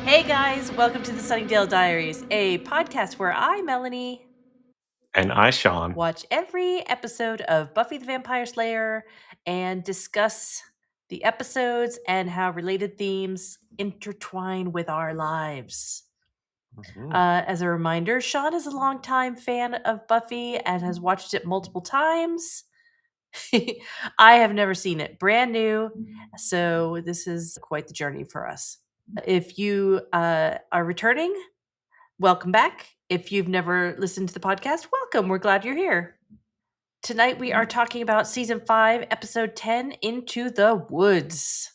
Hey guys, welcome to the Sunnydale Diaries, a podcast where I, Melanie, And I, Sean. watch every episode of Buffy the Vampire Slayer and discuss the episodes and how related themes intertwine with our lives. As a reminder, Sean is a longtime fan of Buffy and has watched it multiple times. I have never seen it, brand new, so this is quite the journey for us. If you are returning, welcome back. If you've never listened to the podcast, welcome. We're glad you're here. Tonight we are talking about season 5, episode 10, Into the Woods.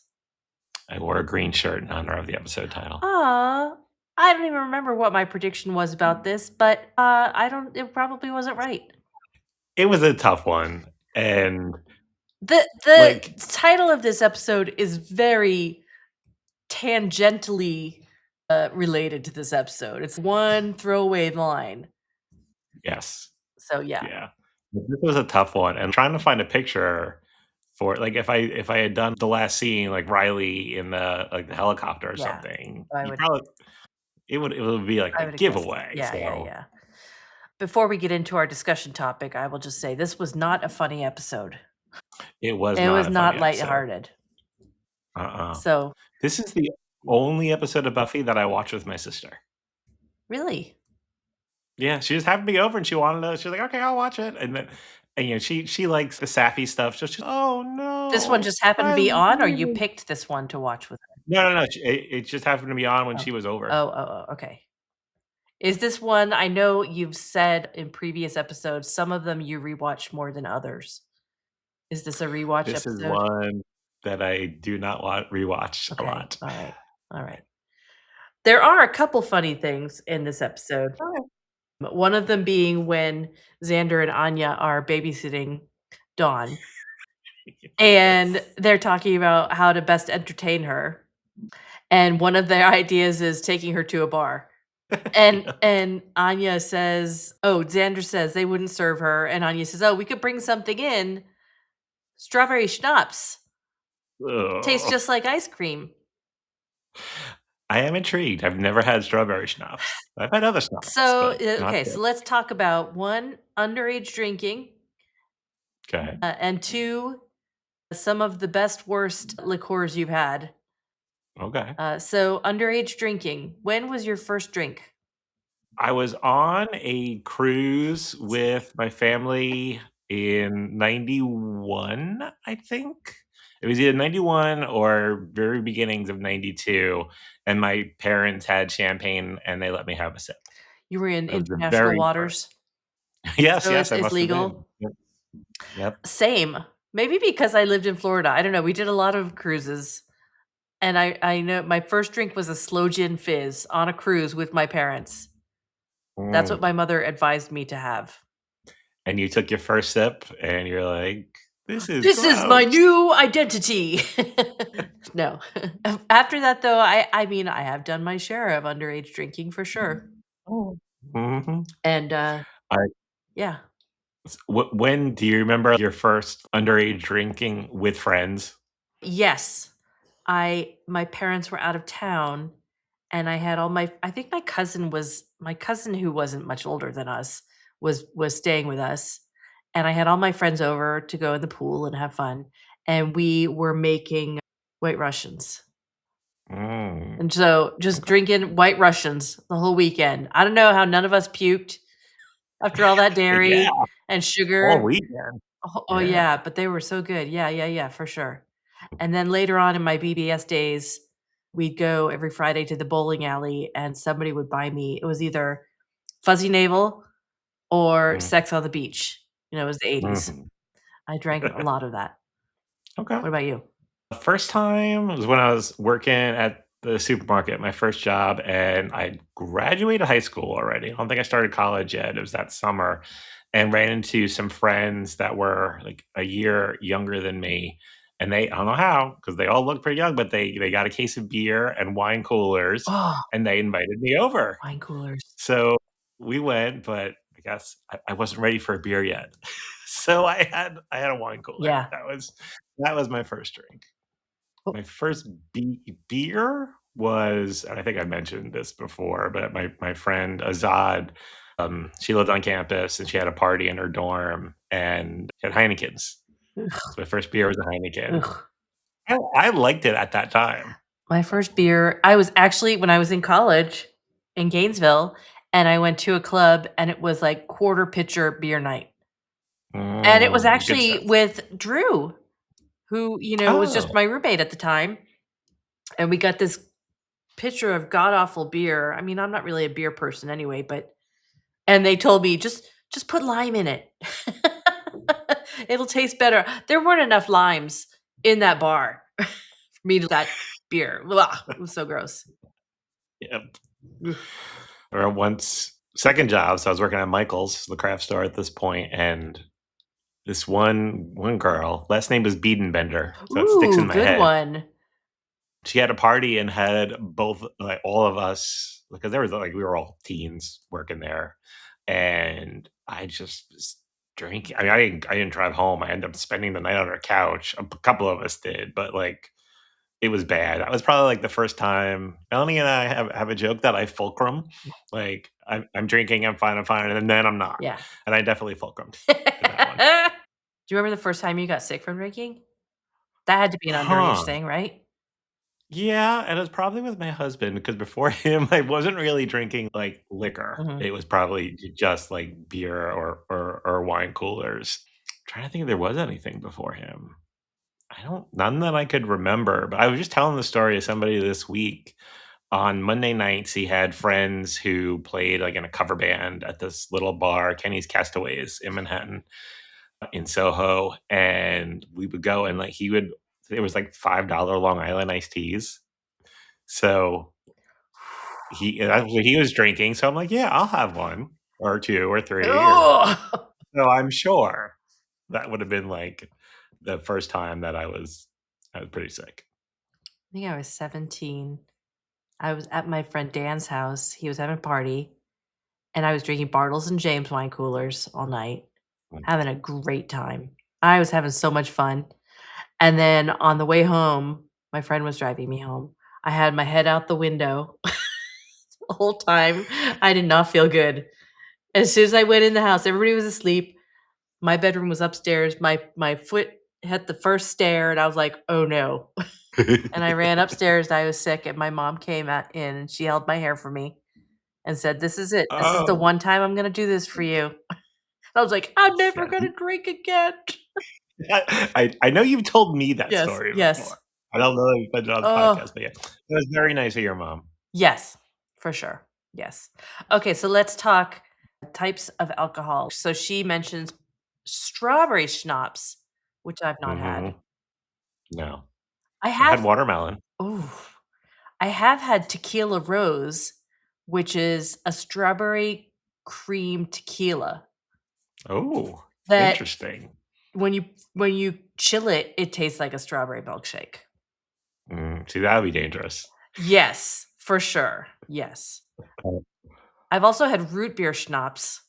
I wore a green shirt in honor of the episode title. I don't even remember what my prediction was about this, but it probably wasn't right. It was a tough one. And The title of this episode is very tangentially related to this episode. It's one throwaway line. yes. So yeah. Yeah. This was a tough one. And trying to find a picture for if I had done the last scene, like Riley in the helicopter or Yeah, something, I you would probably it would be like I a would have guessed that. giveaway. Yeah. Before we get into our discussion topic, I will just say this was not a funny episode. It was It not was a not funny episode. lighthearted. So This is the only episode of Buffy that I watched with my sister. really, Yeah, she just happened to be over and she wanted to she was like, "Okay, I'll watch it." And then she likes the sappy stuff. So she's, "Oh, this one no. just happened to be Riley's on, or you leaving." picked this one to watch with her? No. It just happened to be on when Oh. she was over. Okay. Is this one? I know you've said in previous episodes, some of them you rewatch more than others. Is this a rewatch This is episode? one that I do not rewatch a Okay. lot. All right. There are a couple funny things in this episode. One of them being when Xander and Anya are babysitting Dawn, and Yes. they're talking about how to best entertain her. And one of their ideas is taking her to a bar. And Yeah. and Anya says, Xander says they wouldn't serve her, and Anya says, "Oh, we could bring something in. Strawberry schnapps. Tastes Ugh. just like ice cream." I am intrigued. I've never had strawberry schnapps. I've had other schnapps, So, but not so this. let's talk about 1, underage drinking, Okay. and 2, some of the best, worst liqueurs you've had. Okay. So underage drinking. When was your first drink? I was on a cruise with my family in 91, I think. It was either 91 or very beginnings of 92, and my parents had champagne, and they let me have a sip. You were in That was the international very first. waters, Yes, so yes, I it's must have been. legal? Yep. Yep. Same. Maybe because I lived in Florida. I don't know. We did a lot of cruises. And I know my first drink was a sloe gin fizz on a cruise with my parents. That's what Mm. my mother advised me to have. And you took your first sip, and you're like, "This is This is my gross." new identity. No. After that though, I mean, I have done my share of underage drinking for sure. Oh. Mhm. And I yeah. when do you remember your first underage drinking with friends? Yes. My parents were out of town and I had all I think my cousin who wasn't much older than us was staying with us, and I had all my friends over to go in the pool and have fun, and we were making White Russians. Mm. And so just Okay. drinking White Russians the whole weekend. I don't know how none of us puked after all that Yeah, dairy and all sugar. weekend. Oh Yeah. yeah, but they were so good. Yeah, for sure. And then later on in my BBS days, we'd go every Friday to the bowling alley and somebody would buy me it was either Fuzzy Navel or Mm. Sex on the Beach. It was the '80s. Mhm. I drank a lot of that. Okay. What about you? The first time was when I was working at the supermarket, my first job, and I graduated high school already. I don't think I started college yet. It was that summer, and ran into some friends that were like a year younger than me. And I don't know how, because they all looked pretty young, but they got a case of beer and wine coolers, Oh, and they invited me over. wine coolers. So we went, but I guess I wasn't ready for a beer yet. So I had a wine cooler. Yeah. That was my first drink. Oh, My first beer? was, and I think I mentioned this before, but my friend Azad, she lived on campus and she had a party in her dorm and she had Heinekens. So my first beer was a Heineken. Ugh. I liked it at that time. My first beer, I was actually when I was in college in Gainesville, and I went to a club, and it was like quarter pitcher beer night. And it was Good actually stuff. with Drew, who, was just Oh. my roommate at the time, and we got this pitcher of god awful beer. I mean, I'm not really a beer person anyway, but and they told me, "Just put lime in it. It'll taste better." There weren't enough limes in that bar for me to that beer. Blah, it was so gross. Yep. Ugh. Or once second job, so I was working at Michael's, the craft store at this point, and this one girl, last name was Biedenbender, so it sticks in Ooh, my good head. one. She had a party and had both, like, all of us because there was, like, we were all teens working there, and I just was drinking. I didn't drive home. I ended up spending the night on her couch. A couple of us did, but, like, it was bad. That was probably, like, the first time Melanie and I have a joke that I fulcrum. Like, I'm drinking, I'm fine, and then I'm not, Yeah. and I definitely fulcrumed Do in that one. you remember the first time you got sick from drinking? That had to be an underage Huh. thing, right? Yeah, and it's probably with my husband because before him, I wasn't really drinking, like, liquor. Mhm. It was probably just, like, beer or wine coolers. Trying to think if there was anything before him. I don't none that I could remember, but I was just telling the story to somebody this week. On Monday nights, he had friends who played, like, in a cover band at this little bar, Kenny's Castaways in Manhattan, in Soho, and we would go and, like, he would it was, like, $5 Long Island iced teas. So that's what he was drinking, so I'm like, "Yeah, I'll have 1 or 2 or 3," or Ugh. so I'm sure that would have been, like, the first time that I was pretty sick. I think I was 17. I was at my friend Dan's house. He was having a party, and I was drinking Bartles and James wine coolers all night, Mm. having a great time. I was having so much fun. And then on the way home, my friend was driving me home. I had my head out the window the whole time. I did not feel good. As soon as I went in the house, everybody was asleep. My bedroom was upstairs. My foot hit the first stair, and I was like, "Oh, no." And I ran upstairs, and I was sick, and my mom came in, and she held my hair for me and said, "This is it. This is the Oh, one time I'm gonna do this for you." I was like, "I'm never yeah. gonna drink again." I know you've told me that Yes, story yes. before. I don't know if you've said it on the Oh, podcast, but yeah, it was very nice of your mom. yes, for sure. Yes. Okay, so let's talk types of alcohol. So she mentions strawberry schnapps, which I've not had. Mhm. No. I I had have watermelon. ooh, I have had tequila rose, which is a strawberry cream tequila Oh, that interesting. when you chill it, it tastes like a strawberry milkshake. See, that would be dangerous. Yes, for sure. Yes. Oh. I've also had root beer schnapps.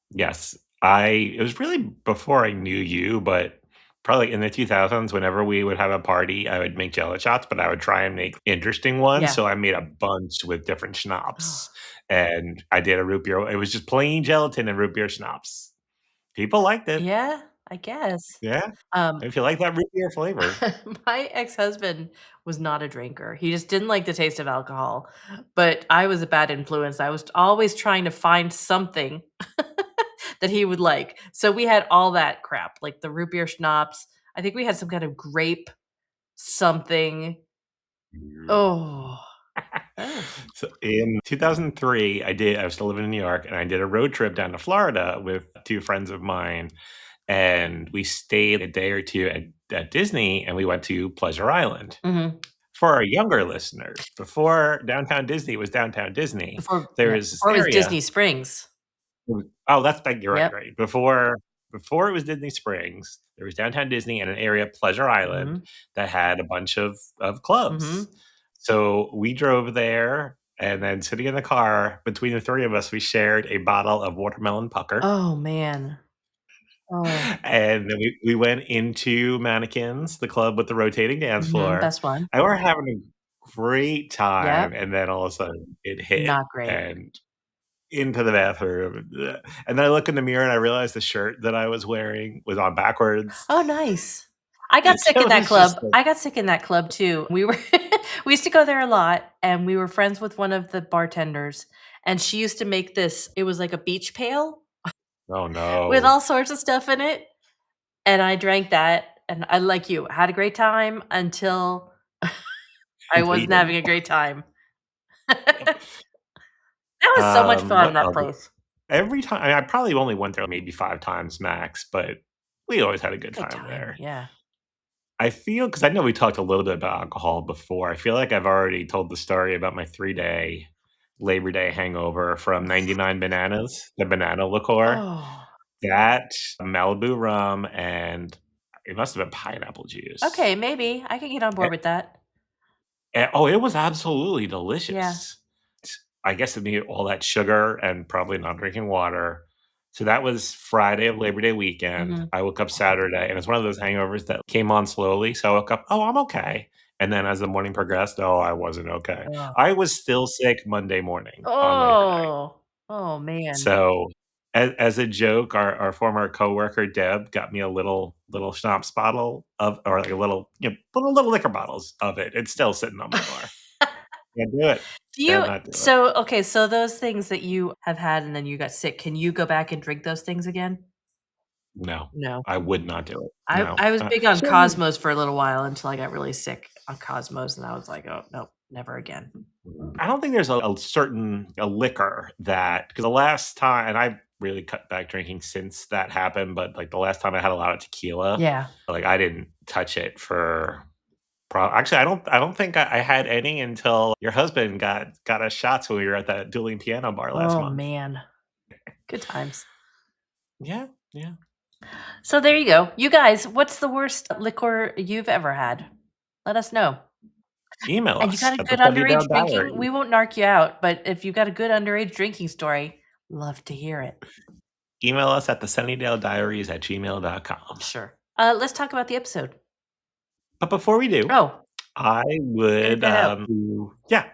Yes. It was really before I knew you, but probably in the 2000s, whenever we would have a party, I would make jello shots, but I would try and make interesting ones, Yeah. so I made a bunch with different schnapps, and I did a root beer it was just plain gelatin and root beer schnapps. People liked it. Yeah, I guess. Yeah. Um, If you like that root beer flavor. my ex-husband was not a drinker. He just didn't like the taste of alcohol, but I was a bad influence. I was always trying to find something that he would like. So we had all that crap, like the root beer schnapps. I think we had some kind of grape something. Mm. Oh. Oh. So in 2003, I was still living in New York, and I did a road trip down to Florida with 2 friends of mine, and we stayed a day or 2 at Disney, and we went to Pleasure Island. Mhm. For our younger listeners, before Downtown Disney was Downtown Disney, Before there yeah, is this before it was area. Disney Springs. Oh, that's like you're right, Yep. right. Before it was Disney Springs, there was Downtown Disney and an area, Pleasure Island, Mhm. that had a bunch of clubs. Mhm. So we drove there, and then sitting in the car, between the 3 of us, we shared a bottle of watermelon pucker. Oh, man. Oh. And then we went into Mannequins, the club with the rotating dance Mhm, floor, best one. and we're having a great time, Yep. and then all of a sudden it hit, Not great. and into the bathroom, and then I look in the mirror and I realize the shirt that I was wearing was on backwards. Oh, nice. I got sick So in it that was just club. like, I got sick in that club too. We were we used to go there a lot, and we were friends with one of the bartenders, and she used to make this it was like a beach pail "Oh, with no." all sorts of stuff in it, and I drank that, and I like you, had a great time until I Until you wasn't didn't. having a great time. Yep. That was so much fun, What that other place. every time I probably only went there maybe 5 times max, but we always had a good Good time time, there. yeah. I feel because I know we talked a little bit about alcohol before. I feel like I've already told the story about my 3-day Labor Day hangover from 99 Bananas, the banana liqueur. Oh, That, Malibu rum, and it must have been pineapple juice. okay, maybe. I could get on board with that. Oh, it was absolutely Yeah. delicious. I guess it needed all that sugar and probably not drinking water. So that was Friday of Labor Day weekend. Mhm. I woke up Saturday, and it's one of those hangovers that came on slowly. So I woke up, "Oh, I'm okay." And then as the morning progressed, oh, I wasn't okay. Ugh. I was still sick Monday morning on Labor Day. Oh. Oh, man. So, as a joke, our former coworker, Deb, got me a little schnapps bottle of or like a little, little liquor bottles of it. It's still sitting on my bar. Can't do it. Do you Cannot do it. so, okay, so those things that you have had and then you got sick, can you go back and drink those things again? No, No. I would not do it. I No. I was big on Certain Cosmos for a little while until I got really sick on Cosmos, and I was like, "Oh, nope, never again." I don't think there's a certain a liquor that because the last time and I've really cut back drinking since that happened, but, like, the last time I had a lot of tequila, Yeah. like, I didn't touch it for actually, I don't think I had any until your husband got us shots when we were at that dueling piano bar last Oh, month. man. Good times. Yeah, yeah. So there you go. You guys, what's the worst liqueur you've ever had? Let us know. Email And you got us a at the good Sunnydale underage drinking? Diaries. We won't narc you out, but if you got a good underage drinking story, love to hear it. Email us at the Sunnydale Diaries at gmail.com. Sure. Let's talk about the episode. But before we do, Oh, I edit would, that out. yeah.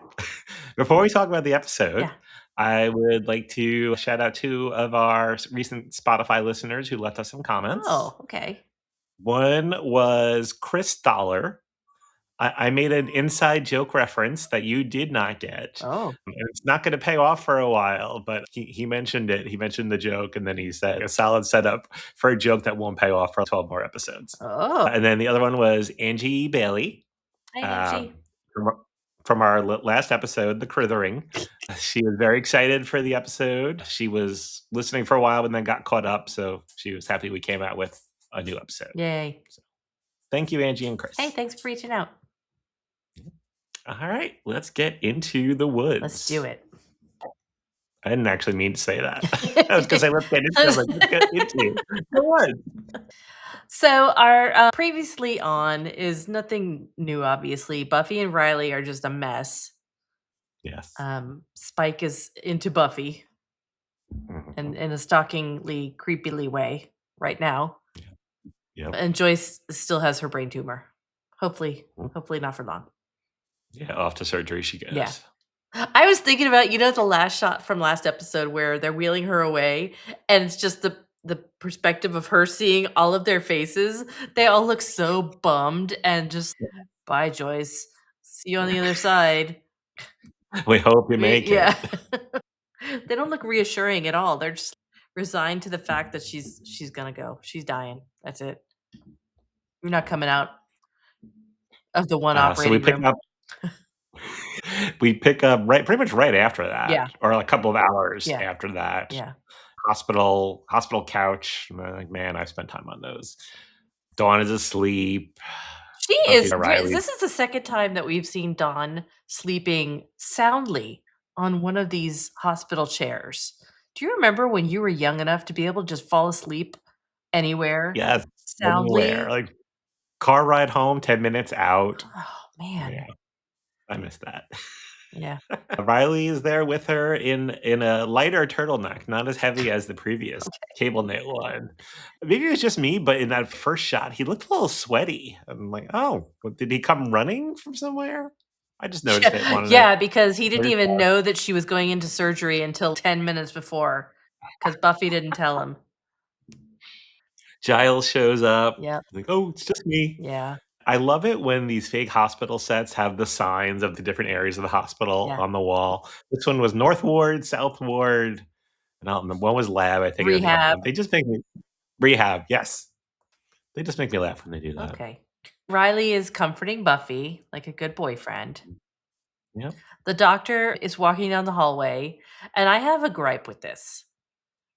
Before we talk about the episode, Yeah. I would like to shout out 2 of our recent Spotify listeners who left us some comments. Oh, okay. One was Chris Dollar. I made an inside joke reference that you did not get, Oh. and it's not gonna pay off for a while, but he mentioned it. He mentioned the joke, and then he said, "A solid setup for a joke that won't pay off for 12 more episodes." Oh. And then the other one was Angie Bailey, Hi, um, Angie. from our last episode, The Crithering. She was very excited for the episode. She was listening for a while and then got caught up, so she was happy we came out with a new episode. Yay. So, thank you, Angie and Hey, Chris. thanks for reaching out. All right, let's get into the Let's do woods. it. I didn't actually mean to say that. I was gonna say, "Let's get into," I was like, "Let's get into the woods." So our previously on is nothing new, obviously. Buffy and Riley are just a mess. Yes. Spike is into Buffy and Mhm. in a stalkingly, creepily way right now. Yep. And Joyce still has her brain tumor. Hopefully, Mm. hopefully not for long. Yeah, off to surgery she Yeah. goes. I was thinking about, the last shot from last episode where they're wheeling her away and it's just the perspective of her seeing all of their faces. They all look so bummed and just, "Bye, Joyce. See you on the other side." We hope you make Yeah. it. They don't look reassuring at all. They're just resigned to the fact that she's gonna go. She's dying. That's it. You're not coming out of the one So we operating pick room. up right pretty much right after Yeah. that, or a couple of hours Yeah. after that. Yeah. Hospital couch, and I'm like, "Man, I've spent time on those." Dawn is asleep. She Buffy is and Riley. this is the second time that we've seen Dawn sleeping soundly on one of these hospital chairs. Do you remember when you were young enough to be able to just fall asleep anywhere Yes, anywhere, soundly? like, car ride home, 10 minutes out. Oh, man. Yeah, I miss that. Yeah. Riley is there with her in a lighter turtleneck, not as heavy as the previous cable knit one. Maybe it was just me, but in that first shot, he looked a little sweaty. I'm like, "Oh, did he come running from somewhere?" I just noticed it, wanted to Yeah, because he didn't clear even know that she was going into surgery until 10 minutes before, because Buffy didn't tell him. Giles shows up, Yep. like, "Oh, it's just me." Yeah. I love it when these fake hospital sets have the signs of the different areas of the hospital Yeah. on the wall. This one was North Ward, South Ward, and I don't remember one was lab, I think, or the other Rehab. one. They just make me rehab, yes. They just make me laugh when they do that. Okay. Riley is comforting Buffy like a good boyfriend. Yep. The doctor is walking down the hallway, and I have a gripe with this.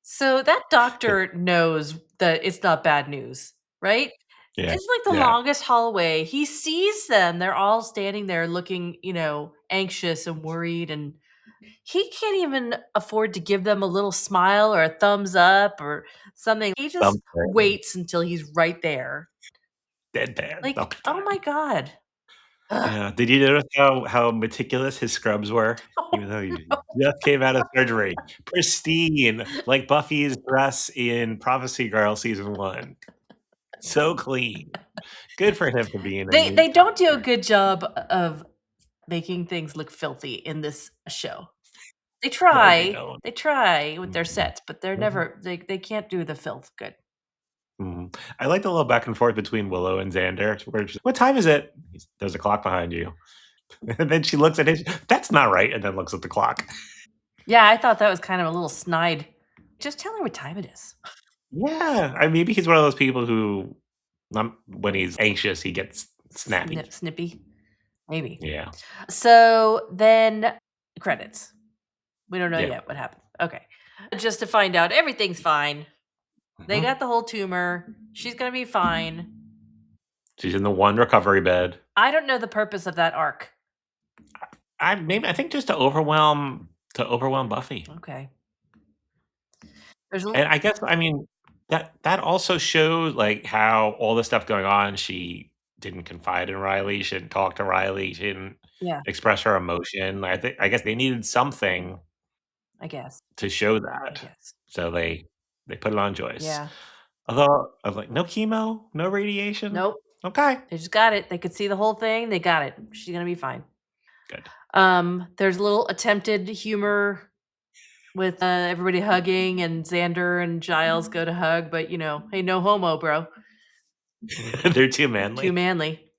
So that doctor knows that it's not bad news, right? Yeah, It's like the yeah. longest hallway. He sees them. They're all standing there looking, anxious and worried. And he can't even afford to give them a little smile or a thumbs up or something. He just Thumbprint, waits until he's right there. deadpan the Like, whole oh time. my God. Ugh. Yeah, did you notice how meticulous his scrubs were? Even though he just came out of surgery. Pristine, like Buffy's dress in Prophecy Girl season 1. So clean. Good for him for being a neat They don't do a doctor. good job of making things look filthy in this show. No, they don't. They try with their Mhm. sets, but they're Mhm. never they can't do the filth good. Mhm. I like the little back and forth between Willow and Xander, where she's, "What time is it?" "There's a clock behind you." And then she looks at it, "That's not right," and then looks at the clock. Yeah, I thought that was kind of a little snide. Just tell her what time it is. Yeah, maybe he's one of those people who, when he's anxious, he gets snappy. Snippy, maybe. Yeah, So then credits. We don't know yeah. yet what happened. Okay. Just to find out everything's fine. They Mhm. got the whole tumor. She's going to be fine. She's in the one recovery bed. I don't know the purpose of that arc. I think just to overwhelm Buffy. Okay. There's a And I guess, I mean, that also shows, like, how all this stuff going on, she didn't confide in Riley, she didn't talk to Riley, she didn't yeah, express her emotion. I guess they needed something I guess. to show I that, guess. so they put it on Joyce. Yeah. Although, I was like, "No chemo? No radiation? Nope. Okay, They just got it. They could see the whole thing. They got it. She's gonna be fine. good." There's a little attempted humor with everybody hugging, and Xander and Giles go to hug, but hey, no homo, bro. They're too Too manly. manly.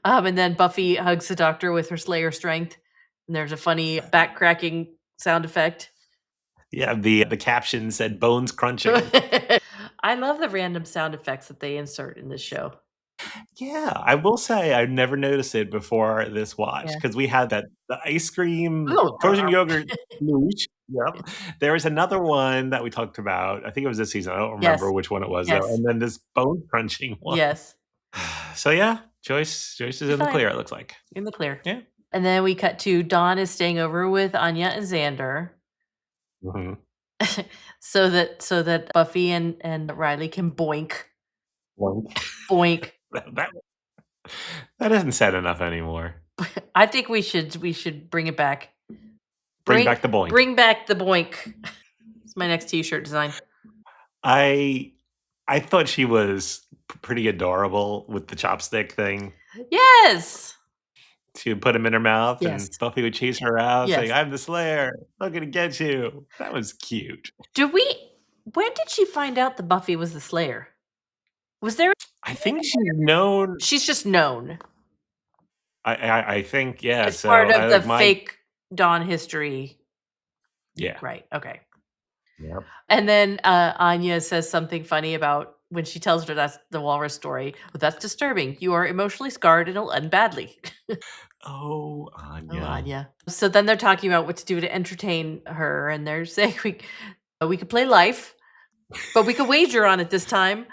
And then Buffy hugs the doctor with her Slayer strength, and there's a funny back cracking sound effect. Yeah, the caption said, "Bones crunching." I love the random sound effects that they insert in this show. Yeah, I will say I've never noticed it before this watch Yeah. because we had the ice cream frozen yogurt smooch. Yep. There was another one that we talked about. I think it was this season. I don't remember Yes. which one it was though. Yes. And then this bone crunching one. Yes. So yeah, Joyce is Be in the fine. clear, it looks like. In the clear. Yeah. And then we cut to Dawn is staying over with Anya and Xander Mhm. so that Buffy and Riley can boink. One. Boink. That that isn't said enough anymore. I think we should bring it back. Bring Bring back the boink. bring back the boink. It's my next t-shirt design. I I thought she was pretty adorable with the chopstick thing. Yes. She would put him in her mouth, Yes. and Buffy would chase her out saying, Yes. "I'm the Slayer. I'm gonna get you." That was cute. Do we when did she find out that Buffy was the Slayer? Was there I think she's known. She's just known. I think, yeah, It's so part of I the like my fake Dawn history. yeah. Right. Okay. Yep. And then Anya says something funny about when she tells her that's the walrus story. Well, that's disturbing. You are emotionally scarred and it'll end badly. Oh, Oh, Anya. Anya. So then they're talking about what to do to entertain her, and they're saying we could play life, but we could wager on it this time.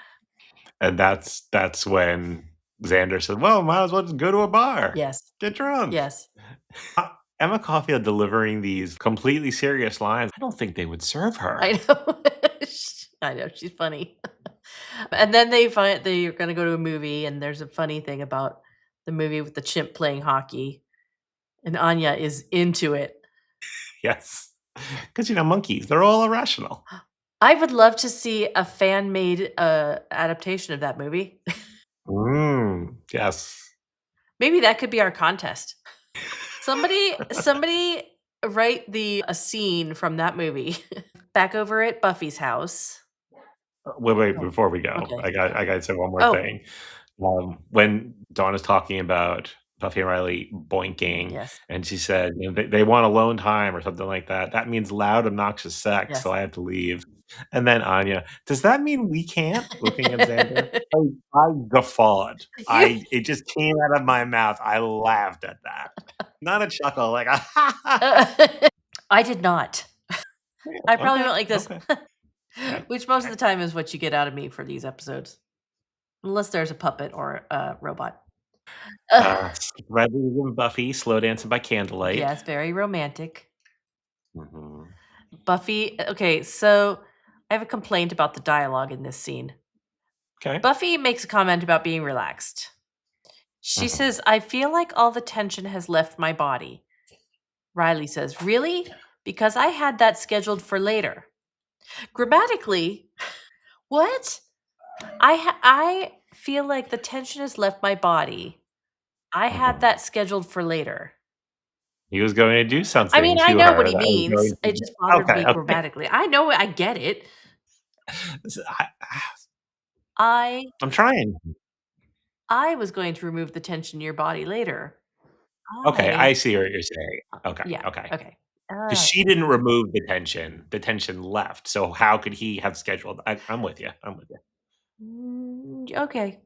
And that's when Xander said, "Well, might as well just go to a bar. Yes. Get drunk." Yes. Emma Caulfield delivering these completely serious lines, I don't think they would serve her. I know. I know, she's funny. And then they're gonna go to a movie, and there's a funny thing about the movie with the chimp playing hockey, and Anya is into it. Yes. Because monkeys, they're all irrational. I would love to see a fan-made, adaptation of that movie. Yes. Maybe that could be our contest. Somebody write a scene from that movie. Back over at Buffy's house. Wait, Oh, before we go, okay. I gotta say one more Oh, thing. When Dawn is talking about Buffy and Riley boinking, yes, and she said, you know, they want alone time or something like that. That means loud, obnoxious sex, so yes. I have to leave. And then Anya, does that mean we can't? Looking at Xander. I guffawed. You It just came out of my mouth. I laughed at that. Not a chuckle, like uh, I did not. I probably okay, went like this, okay. Hey, which most of hey. the time is what you get out of me for these episodes, unless there's a puppet or a robot. Ugh, Rather than Buffy, slow dancing by candlelight. yes, very romantic. Mhm. Buffy, okay, so I have a complaint about the dialogue in this scene. Okay. Buffy makes a comment about being relaxed. She Mhm. says, I feel like all the tension has left my body. Riley says, really? Because I had that scheduled for later. Grammatically, what? I feel like the tension has left my body. I had Mhm. that scheduled for later. He was going to do I something mean, I to know what her he that was means. going It to just bothered okay, me okay. grammatically. I know I get it. S I I'm trying. I was going to remove the tension in your body later. Okay, I I see what you're saying. Okay, yeah, okay. okay. Because she didn't remove the tension left, so how could he have scheduled I'm with you, I'm with you. Okay.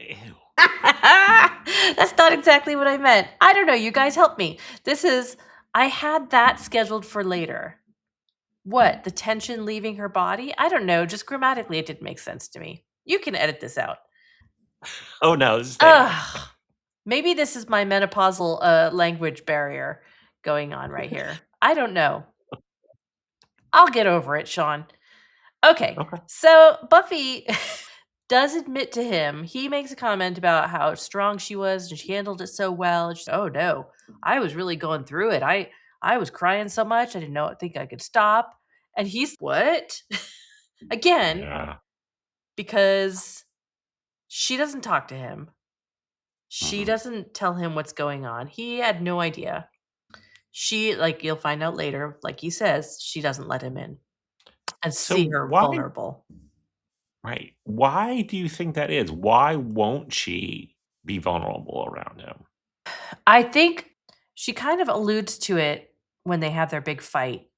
Ew. That's not exactly what I meant. I don't know, you guys help me. This is I had that scheduled for later. What? The tension leaving her body? I don't know, just grammatically it didn't make sense to me. You can edit this out. Oh, no, stay in. Ugh. Maybe this is my menopausal language barrier going on right here. I don't know. I'll get over it, Sean. Okay. Okay. So Buffy does admit to him. He makes a comment about how strong she was and she handled it so well. And she's, oh no, I was really going through it. I was crying so much I didn't know think I could stop. And he's what? Again, Yeah. because she doesn't talk to him. She Mhm. doesn't tell him what's going on. He had no idea. She, like you'll find out later, like he says, she doesn't let him in and So see her why vulnerable. right, why do you think that is? Why won't she be vulnerable around him? I think she kind of alludes to it when they have their big fight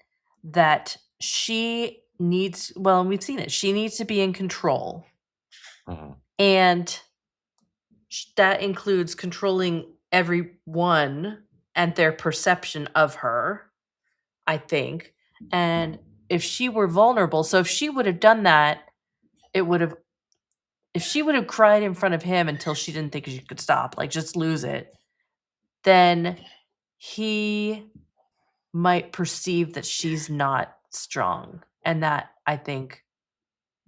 that she needs, well, and we've seen it, she needs to be in control. Mhm. And that includes controlling everyone and their perception of her, I think. And if she were vulnerable, so if she would have done that, it would have, if she would have cried in front of him until she didn't think she could stop, like just lose it, then he might perceive that she's not strong. And that I think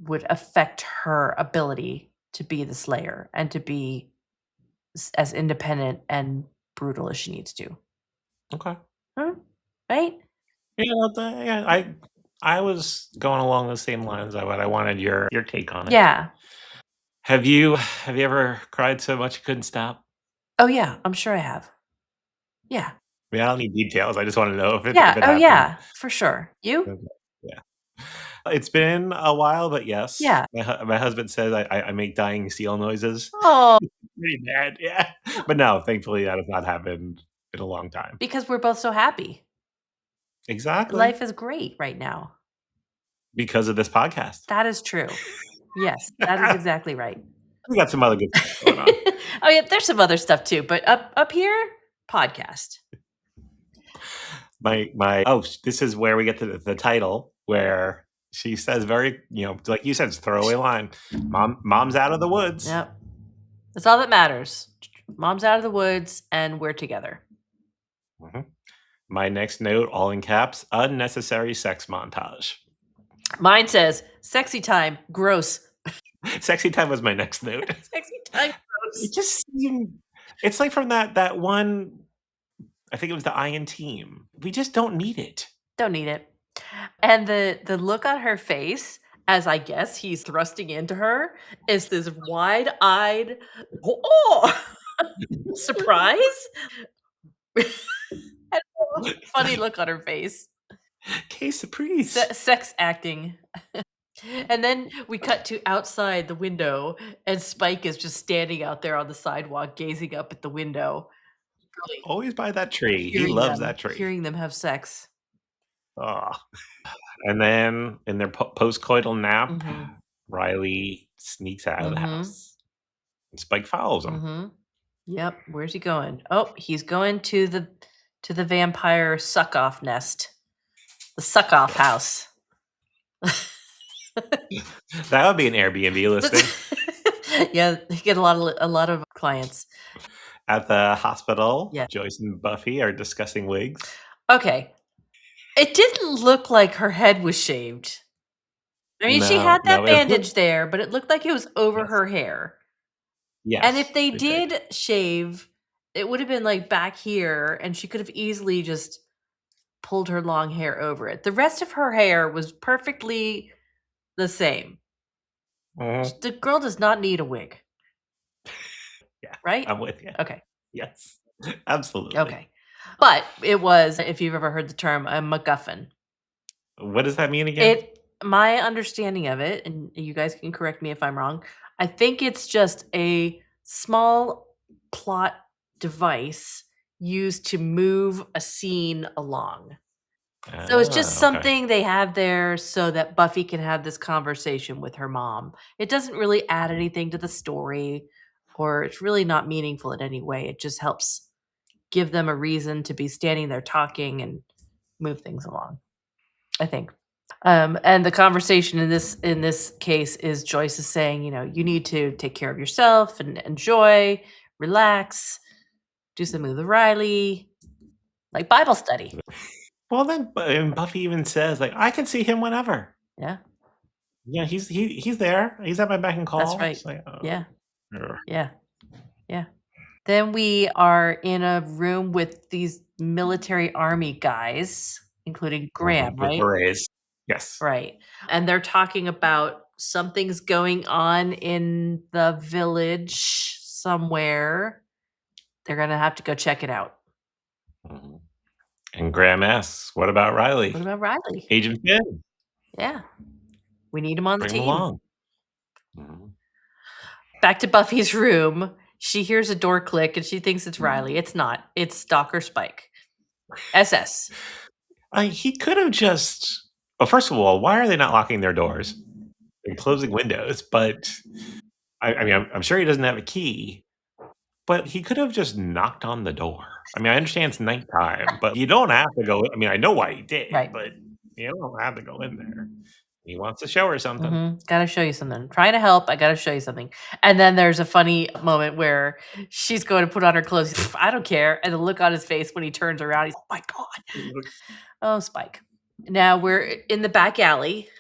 would affect her ability to be the slayer and to be as independent and brutal as she needs to. Okay. Huh? Right? Yeah, I was going along the same lines, but I wanted your take on it. Yeah. Have you ever cried so much you couldn't stop? Oh, yeah. I'm sure I have. Yeah. I mean, I don't need details, I just wanna know if Yeah. it Oh, happened. yeah. For sure. You? Okay, yeah. It's been a while, but yes. Yeah. My husband says I make dying seal noises. Oh, Pretty bad, yeah. But no, thankfully, that has not happened in a long time. because we're both so happy. Exactly, Life is great right now. because of this podcast. That is true. Yes, that is exactly right. We got some other good stuff going on. Oh, yeah, there's some other stuff too, but up here, podcast. My oh, this is where we get to the title where she says very, like you said, it's a throwaway line. Mom's out of the woods. Yep. That's all that matters. Mom's out of the woods and we're together. Mhm. My next note, all in caps, unnecessary sex montage. Mine says, sexy time, gross. Sexy time was my next note. Sexy time, It gross. just seemed it's like from that one I think it was the Iron team. We just don't need it. Don't need it. And the look on her face as I guess he's thrusting into her is this wide-eyed, oh, surprise. Had a funny look on her face. Case Surprise. Sex acting. And then we cut to outside the window, and Spike is just standing out there on the sidewalk gazing up at the window, really Always by that tree. He loves that tree. hearing them have sex. Oh. And then in their post-coital nap, Mhm. Riley sneaks out of the Mhm. house. And Spike follows him. Mhm. Yep, where's he going? Oh, he's going to the vampire suck-off nest. The suck-off Yes. house. That would be an Airbnb listing. Yeah, they get a lot of clients. At the hospital, Yeah. Joyce and Buffy are discussing wigs. Okay. It didn't look like her head was shaved. I mean, she No, had that no, it bandage there, but it looked like it was over yes, her hair. And if yes, they it did. did shave, it would have been, like, back here, and she could have easily just pulled her long hair over it. The rest of her hair was perfectly the same. Mhm. The girl does not need a wig, Yeah, right? I'm with you. Okay, Yes, absolutely. okay. But it was, if you've ever heard the term, a MacGuffin. What does that mean again? My understanding of it, and you guys can correct me if I'm wrong, I think it's just a small plot device used to move a scene along. So it's just Ah, okay. something they have there so that Buffy can have this conversation with her mom. It doesn't really add Mhm. anything to the story, or it's really not meaningful in any way. It just helps give them a reason to be standing there talking and move things along, I think. And the conversation in this case is Joyce is saying, you know, you need to take care of yourself and enjoy, relax, do something with Riley, like Bible study. Well, then, and Buffy even says, like, "I can see him whenever." Yeah, Yeah, he's there. He's at my beck and that's call. right. It's like, Yeah, ugh. yeah, yeah. Then we are in a room with these military army guys, including Graham, With right? berets. Yes. Right. And they're talking about something's going on in the village somewhere. They're gonna have to go check it out. Mhm. And Graham asks, "What about What Riley? about Riley? Agent Finn, Yeah, we need him on the bring him team. along." Mhm. Back to Buffy's room. She hears a door click and she thinks it's Riley. It's not. It's Stalker Spike. SS. He could have just well, first of all, why are they not locking their doors and closing windows? But I mean, I'm sure he doesn't have a key, but he could have just knocked on the door. I mean, I understand it's nighttime, but you don't have to go I mean, I know why he did, Right. but you don't have to go in there. He wants to show her something. Gotta show you something. I'm trying to help. I gotta show you something. And then there's a funny moment where she's going to put on her clothes. He's, I don't care. And the look on his face when he turns around, he's, oh my God. Oh, Spike. Now we're in the back alley.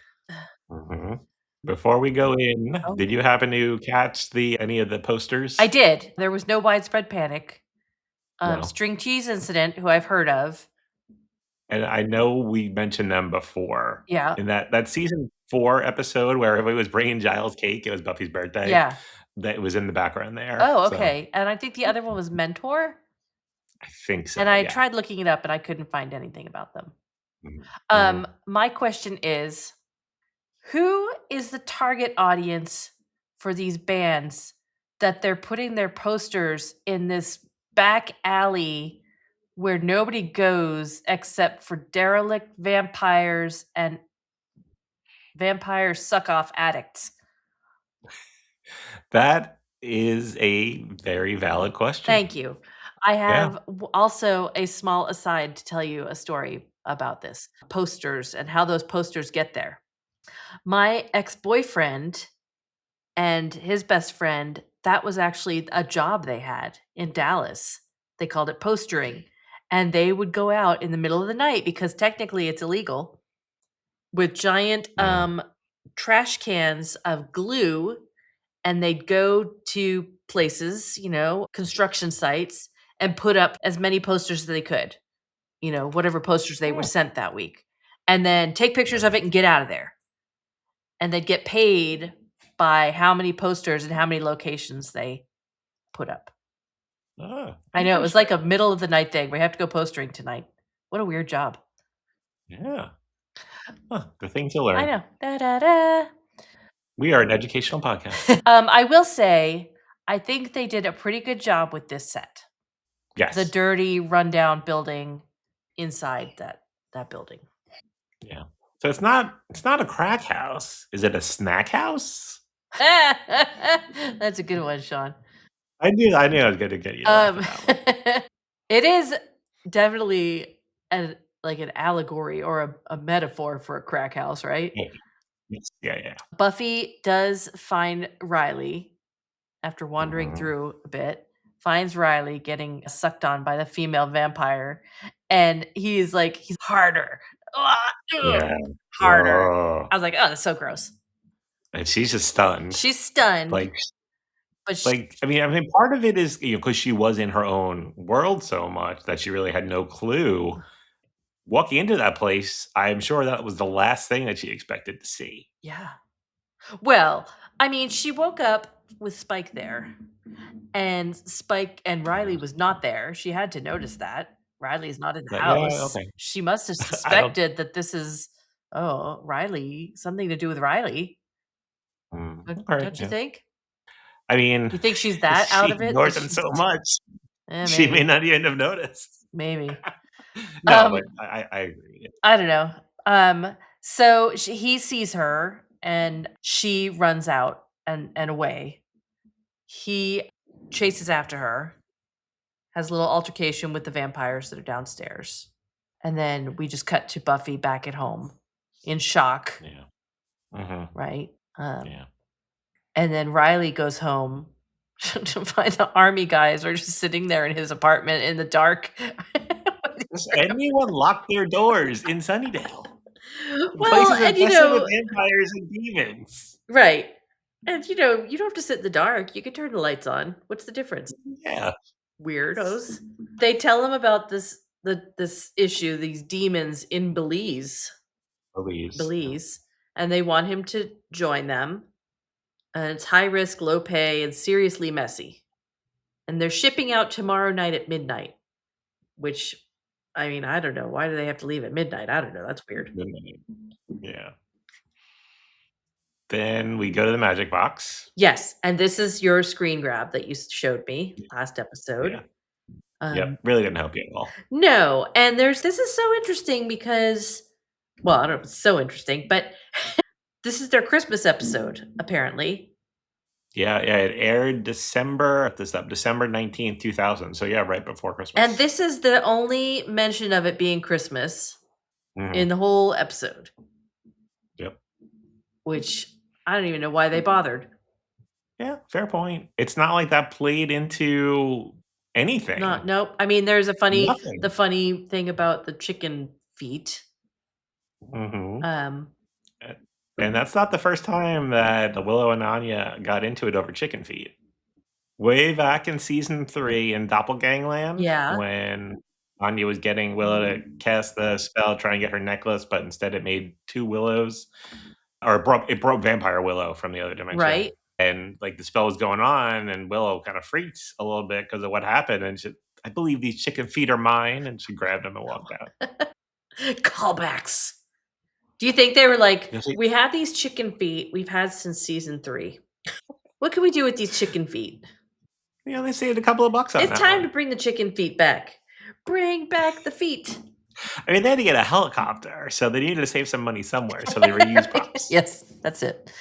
Mhm. Before we go in, Oh, did you happen to catch any of the I posters? did. There was no widespread panic. No. String cheese incident, who I've heard of. And I know we mentioned them before. Yeah. In that season 4 episode where everybody was bringing Giles cake, it was Buffy's birthday, Yeah. that was in the background there, Oh, so okay. And I think the other one was Mentor. I think And so, I yeah. tried looking it up and I couldn't find anything about them. Mhm, mhm. My question is, who is the target audience for these bands that they're putting their posters in this back alley where nobody goes except for derelict vampires and vampire suck off addicts? That is a very valid question. Thank you. I Yeah. have also a small aside to tell you a story about this posters and how those posters get there. My ex boyfriend and his best friend, that was actually a job they had in Dallas. They called it postering. And they would go out in the middle of the night because technically it's illegal with giant Mm. trash cans of glue, and they'd go to places, you know, construction sites, and put up as many posters as they could, you know, whatever posters they were Oh, sent that week. And then take pictures of it and nice. get out of there. And they'd get paid by how many posters and how many locations they put up. I know, it was like a middle of the night thing. We have to go postering tonight. What a weird job. Yeah. Huh, the things you I learn. know. Da, da, da. We are an educational podcast. I will say, I think they did a pretty good job with this set. The Yes. dirty, rundown building inside that building. Yeah. So it's not a crack house. Is it a snack house? That's a good one, Sean. I knew I was gonna get you to laugh Um, at that one. it is definitely like an allegory or a metaphor for a crack house, right? Yeah. Yes. Yeah, yeah. Buffy does find Riley after wandering Mhm. through a bit, finds Riley getting sucked on by the female vampire, and he's harder. Ah, ugh, Yeah. harder. Oh, I was like, "Oh, that's so gross." and she's just stunned. She's stunned, Like but sh I mean, part of it is, because she was in her own world so much that she really had no clue. Walking into that place, I'm sure that was the last thing that she expected to see. yeah. Well, I mean, she woke up with Spike there, and Spike and Riley Mhm. was not there. She had to notice that. Riley's not in the But yeah, house. okay. She must have I don't suspected that this is, oh, Riley, something to do with Riley. alright, Don't you yeah. think? I mean, You think she's that out she of it that ignores him she's so much, she may maybe, not even have noticed. maybe. No, but Um, I agree. I don't know. So he sees her and she runs out and away. He chases after her, has a little altercation with the vampires that are downstairs. And then we just cut to Buffy back at home in shock, Yeah. Mhm. right? Um, Yeah. and then Riley goes home to find the army guys are just sitting there in his apartment in the dark. Does anyone lock their doors in Sunnydale? The place Well, is and infested with vampires and demons. right. And you don't have to sit in the dark. You can turn the lights on. What's the difference? Yeah. Weirdos. They tell him about this issue, these demons in Believes, yeah. Belize, and they want him to join them. And it's high risk, low pay, and seriously messy. And they're shipping out tomorrow night at midnight, which I mean, I don't know. Why do they have to leave at midnight? I don't know. That's weird. Midnight. Yeah. Then we go to the magic box. Yes, and this is your screen grab that you showed me last Yeah. episode. Um, Yep. Really didn't help you at all. no, and there's this is so interesting because, well, I don't know if it's so interesting, but this is their Christmas episode, apparently. Yeah, yeah, it aired December 19th, 2000. So yeah, right before And Christmas. this is the only mention of it being Christmas in Mhm. the whole episode, Yep. which I don't even know why they bothered. Yeah, fair point. It's not like that played into Not anything. nope. I mean, there's a the Nothing. funny thing about the chicken feet. Mhm. Um, A and that's not the first time that Willow and Anya got into it over chicken feet. Way back in season 3 in Doppelgangland, yeah, when Anya was getting Willow to cast the spell, try and get her necklace, but instead it made 2 willows, or it broke Vampire Willow from the other dimension, right. and, like, the spell was going on, and Willow kinda freaks a little bit because of what happened, and she, "I believe these chicken feet are mine," and she grabbed them and walked out. Callbacks. Do you think they were like, You see, "We have these chicken feet we've had since season 3. What can we do with these chicken feet? they saved a couple of bucks on It's that time to one. bring the chicken feet back. Bring back the feet." I mean, they had to get a helicopter, so they needed to save some money somewhere, so they reused props. Yes, that's it.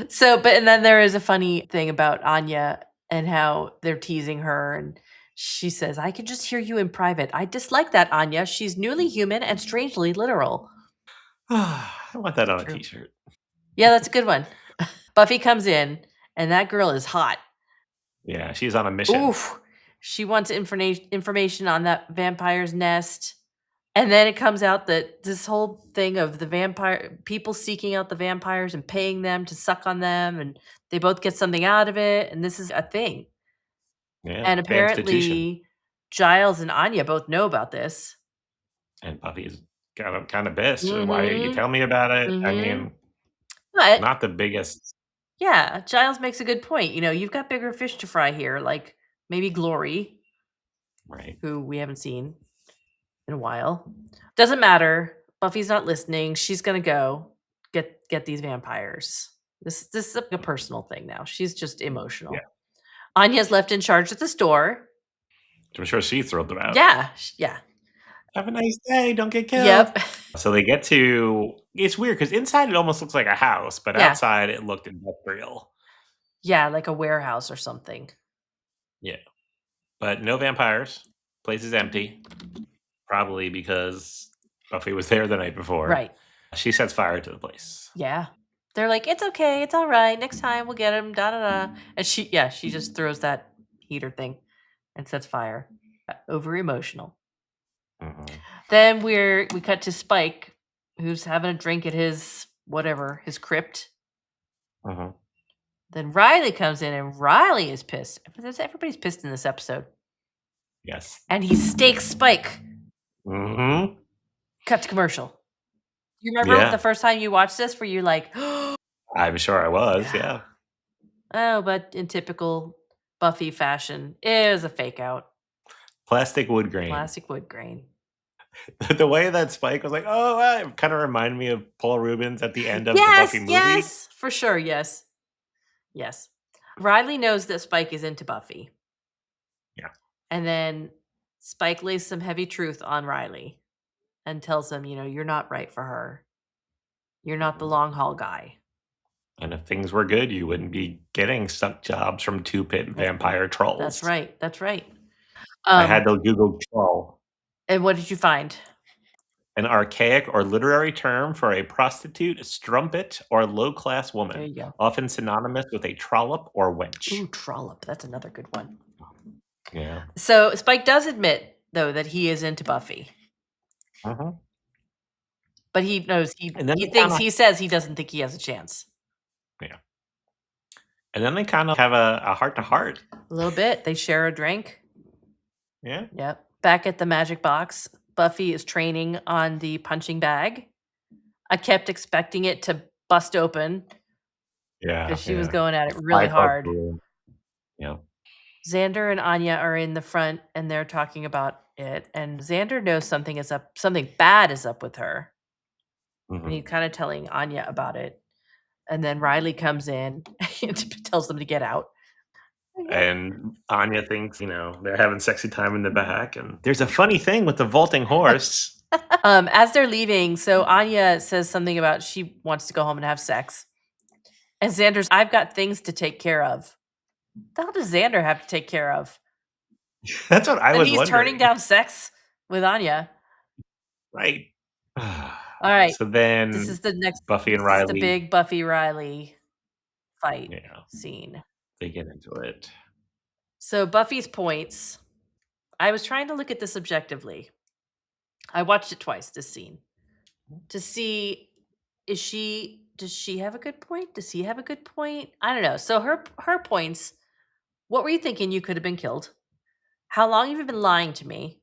So, but and then there is a funny thing about Anya and how they're teasing her, and she says, "I can just hear you in private. I dislike that Anya. She's newly human and strangely literal." I want that on a True. t-shirt. Yeah, that's a good one. Buffy comes in, and that girl is hot. Yeah, she's on a mission. Oof. She wants information on that vampire's nest. And then it comes out that this whole thing of the vampire people seeking out the vampires and paying them to suck on them, and they both get something out of it, and this is a thing. Yeah, And the institution. apparently Giles and Anya both know about this. And Buffy's kinda pissed. "Why didn't you Mhm. tell me about it?" I Mhm. mean, But not the biggest. yeah, Giles makes a good point. You've got bigger fish to fry here, like maybe Glory. Right. who we haven't seen in a while. Doesn't matter. Buffy's not listening. She's gonna go get these vampires. This is a personal thing now. She's just Yeah. emotional. Anya's left in charge at the store. I'm sure she thrilled them out. Yeah, yeah. Have a nice day. Don't get killed. Yep. So they get to. It's weird because inside it almost looks like a house, but Yeah. outside it looked industrial. Yeah, like a warehouse or something. Yeah. But no vampires. Place is empty. Probably because Buffy was there the night before. Right. She sets fire to the place. Yeah. They're like, it's okay, it's all right. Next time we'll get him. Da da da. And she just throws that heater thing and sets fire. Over emotional. Mhm. Then we cut to Spike, who's having a drink at his whatever, his crypt. Mhm. Then Riley comes in and Riley is pissed. Everybody's pissed in this episode. Yes. And he stakes Spike. Mhm. Cut to commercial. You remember Yeah. the first time you watched this where you're like, I'm sure I was, Yeah. yeah. oh, but in typical Buffy fashion, it was a fake out. Plastic wood grain. Plastic wood grain. The way that Spike was like, "Oh, it kinda reminded me of Paul Rubens at the end of the Buffy movie." Yes, for sure, yes. Yes. Riley knows that Spike is into Buffy. Yeah. And then Spike lays some heavy truth on Riley and tells him, you're not right for her. You're not the Mhm. long haul guy. And if things were good, you wouldn't be getting suck jobs from 2 pit vampire trolls. That's right. That's right. I had to Google troll. And what did you find? An archaic or literary term for a prostitute, strumpet, or low-class There woman, you go. often synonymous with a trollop or wench. Ooh, trollop. That's another good one. Yeah. So Spike does admit, though, that he is into Buffy. Mhm. But he knows And then he says he doesn't think he has a chance. Yeah. And then they kind of have a heart-to-heart. A little bit. They share a drink. Yeah. Yep. Back at the magic box, Buffy is training on the punching bag. I kept expecting it to bust open Yeah, because she was yeah. going at it really 5 hard. rule. Yeah. Xander and Anya are in the front and they're talking about it. And Xander knows something bad is up with her. And Mhm. he's kind of telling Anya about it. And then Riley comes in and tells them to get out. And Anya thinks, they're having sexy time in the back, and there's a funny thing with the vaulting horse. As they're leaving, so Anya says something about she wants to go home and have sex. And Xander's, I've got things to take care of. What the hell does Xander have to take care of? That's what I And was he's wondering. turning down sex with Anya. Right. All right. So then This is the next Buffy and this is the Riley, big Buffy Riley fight yeah, scene. they get into it. So Buffy's points. I was trying to look at this objectively. I watched it twice, this scene, to see does she have a good point? Does he have a good point? I don't know. So her points, what were you thinking you could have been killed? How long have you been lying to me?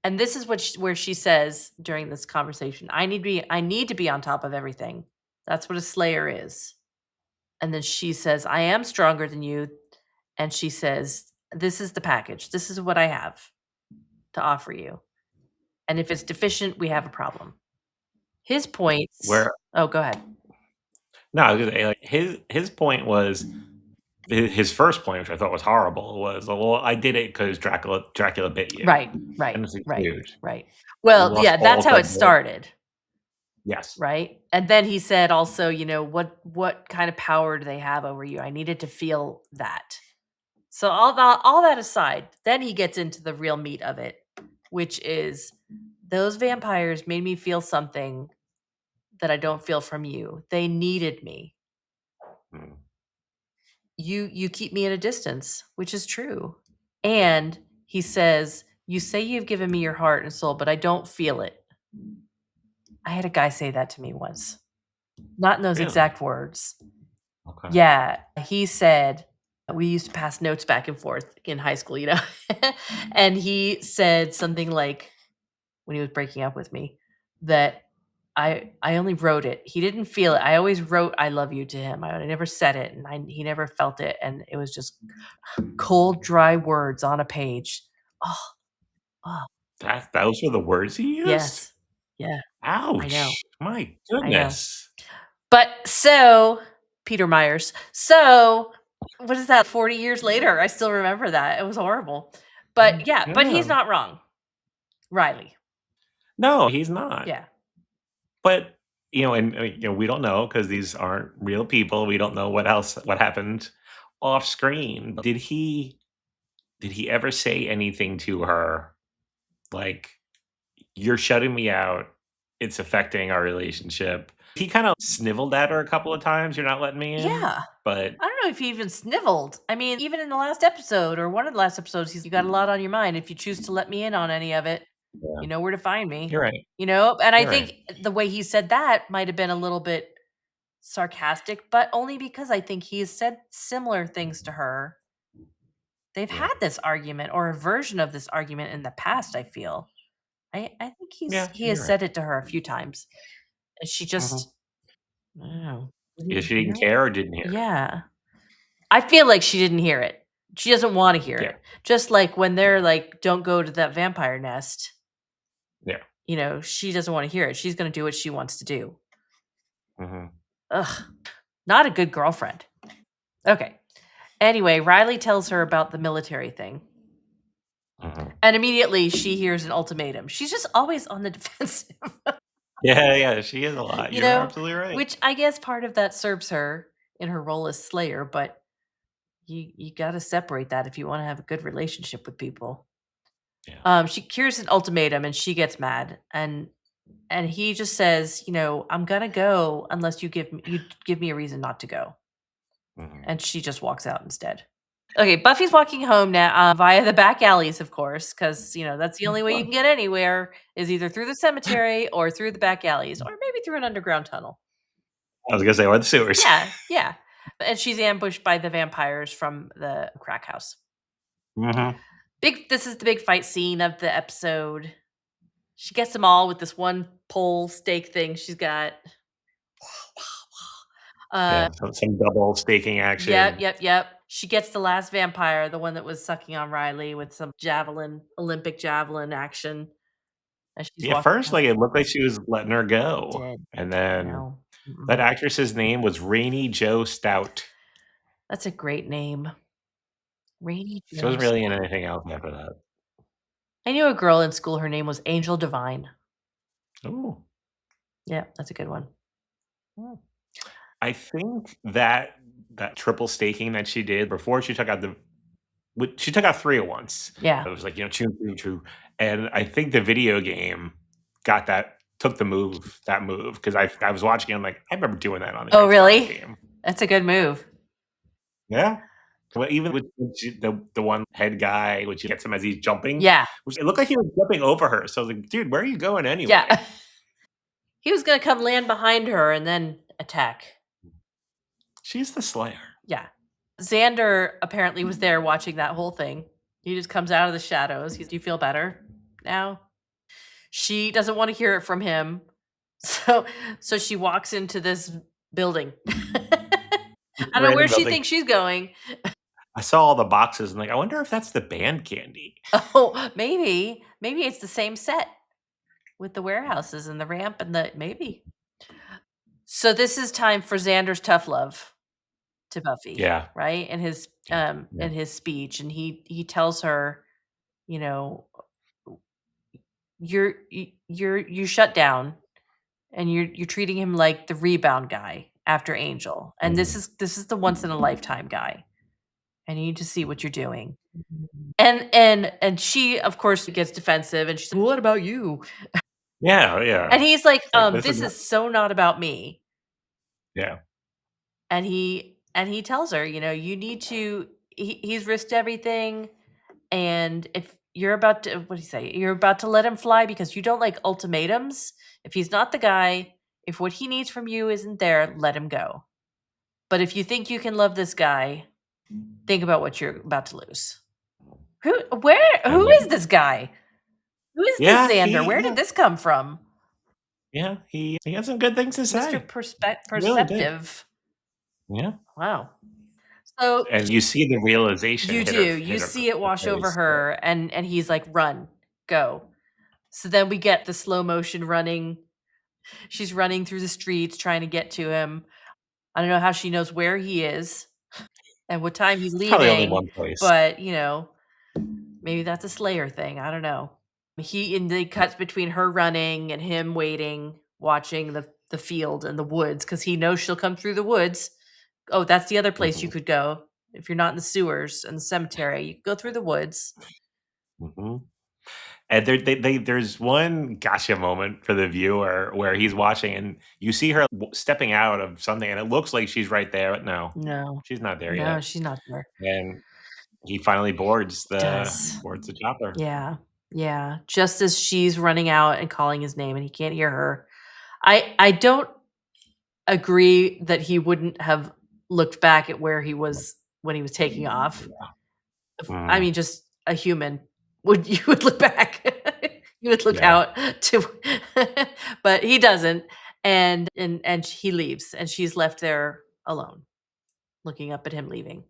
And this is where she says during this conversation, I need to be on top of everything. That's what a slayer is. And then she says, I am stronger than you. And she says, this is the package. This is what I have to offer you. And if it's deficient, we have a problem. His points. Where Oh, go ahead. No, I was gonna say, like, his point was his first point, which I thought was horrible, was, "Well, I did it because Dracula bit you." Right, And right, it's like, right, dude, right. you Well, lost yeah, all that's how it credibility. started, Yes. right? And then he said also, what kind of power do they have over you? I needed to feel that. So all that aside, then he gets into the real meat of it, which is those vampires made me feel something that I don't feel from you. They needed me. Mm. You keep me at a distance, which is true. And he says, you say you've given me your heart and soul, but I don't feel it. I had a guy say that to me once. Not in those Really? exact words. Okay. Yeah, he said we used to pass notes back and forth in high school, and he said something like when he was breaking up with me that I only wrote it. He didn't feel it. I always wrote I love you to him. I never said it and he never felt it and it was just cold dry words on a page. Oh, oh, Those were the words he used? yes. Yeah, I know, Ouch. My I know. goodness. But so Peter Myers. So, what is that, 40 years later? I still remember that. It was horrible. But yeah, but Yeah. he's not wrong. Riley. No, he's not. Yeah. But, we don't know because these aren't real people. We don't know what happened off screen. Did he ever say anything to her like, "You're shutting me out. It's affecting our relationship." He kinda sniveled at her a couple of times, "You're not letting me in," Yeah. but I don't know if he even sniveled. I mean, even in the last episode or one of the last episodes, he's, "You got a lot on your mind. If you choose to let me in on any of it, yeah, you know where to find me." you're right. And I You're right. think the way he said that might have been a little bit sarcastic, but only because I think he has said similar things to her. They've Yeah. had this argument or a version of this argument in the past, I feel. I think Yeah, he has you're right. said it to her a few times. And she Mhm. just I don't know. Either Didn't she hear didn't it? care or didn't hear it. Yeah. I feel like she didn't hear it. She doesn't wanna hear Yeah. it. Just like when they're like, "Don't go to that vampire nest," Yeah. she doesn't wanna hear it. She's gonna do what she wants to do. Mhm. Ugh, not a good girlfriend. Okay. Anyway, Riley tells her about the military thing, Mhm. and immediately she hears an ultimatum. She's just always on the defensive, Yeah, yeah, she is a lot. you You're know, absolutely right. which I guess part of that serves her in her role as Slayer, but you gotta separate that if you wanna have a good relationship with people. Yeah. She hears an ultimatum and she gets mad, and he just says, "I'm gonna go unless you give me a reason not to go." Mhm. And she just walks out instead. Okay, Buffy's walking home now, via the back alleys, of course, because that's the Of only way you course. can get anywhere is either through the cemetery or through the back alleys, or maybe through an underground tunnel. I was gonna say, or the sewers. Yeah, yeah. And she's ambushed by the vampires from the crack house. Mhm. This is the big fight scene of the episode. She gets them all with this one pole stake thing she's got. Uh, Yeah, some double staking yep, action. yep, yep. She gets the last vampire, the one that was sucking on Riley with some Olympic javelin action as she's Yeah, walking first, out. like, it looked like she was letting her It go, did. and then No. that Mm-mm. actress's name was Rainey Jo Stout. That's a great name. Rainy She wasn't Jones. really in anything else after that. I knew a girl in school, her name was Angel Divine. Ooh. Yeah, that's a good one. Mm. I think that triple staking that she did before she took out she took out 3 at once. Yeah. It was like, "Choo, choo, choo," and I think the video game took that move, 'cause I was watching it, I'm like, "I remember doing that on the Oh, Xbox really? game." That's a good move. Yeah. Well, even with the one head guy, which gets him as he's jumping, Yeah. which it looked like he was jumping over her, so I was like, "Dude, where are you going Yeah. anyway?" He was gonna come land behind her and then attack. She's the Slayer. Yeah. Xander apparently was there watching that whole thing. He just comes out of the shadows. "Do you feel better now?" She doesn't wanna hear it from him. So she walks into this building. I don't know where Random she building. thinks she's going. I saw all the boxes and like, I wonder if that's the band candy. Oh, maybe. Maybe it's the same set with the warehouses and the ramp and the maybe. So this is time for Xander's tough love to Buffy, Yeah. right? Yeah. Yeah. In his speech, and he tells her, you know, you shut down and you're treating him like the rebound guy after Angel. And Mhm. this is the once in a lifetime guy. I need to see what you're doing. And she of course gets defensive and she's like, "What about you?" Yeah, yeah. And he's like, Like, this is "This not is so not about me." yeah. And he tells her, you need to he's risked everything, and if you're about to what do you say? You're about to let him fly because you don't like ultimatums. If he's not the guy, if what he needs from you isn't there, let him go. But if you think you can love this guy, think about what you're about to lose. Who And is then this guy? Who is this yeah, Xander? Where did this come from? he had some good things to Mr. say. He really did. Perceptive. Yeah. Wow. So And you see the realization you hit do. her You see it her wash over face, but her, and he's like, "Run, go." So then we get the slow motion running. She's running through the streets trying to get to him. I don't know how she knows where he is and what time he's it's probably only leaving, one place. but, maybe that's a Slayer thing, I don't know. He and the cuts between her running and him waiting, watching the field and the woods because he knows she'll come through the woods. Oh, that's the other place you Mhm, could go. If you're not in the sewers and the cemetery, you could go through the woods. mhm. And there's one gotcha moment for the viewer where he's watching and you see her stepping out of something and it looks like she's right there, but no, No. she's not there No, yet. she's not there. And he finally He does. boards the chopper. Yeah. Yeah. Just as she's running out and calling his name and he can't hear her. I don't agree that he wouldn't have looked back at where he was when he was taking off. I Mm, mean, just a human would you would look back. You would look yeah. out to but he doesn't, and he leaves, and she's left there alone, looking up at him leaving.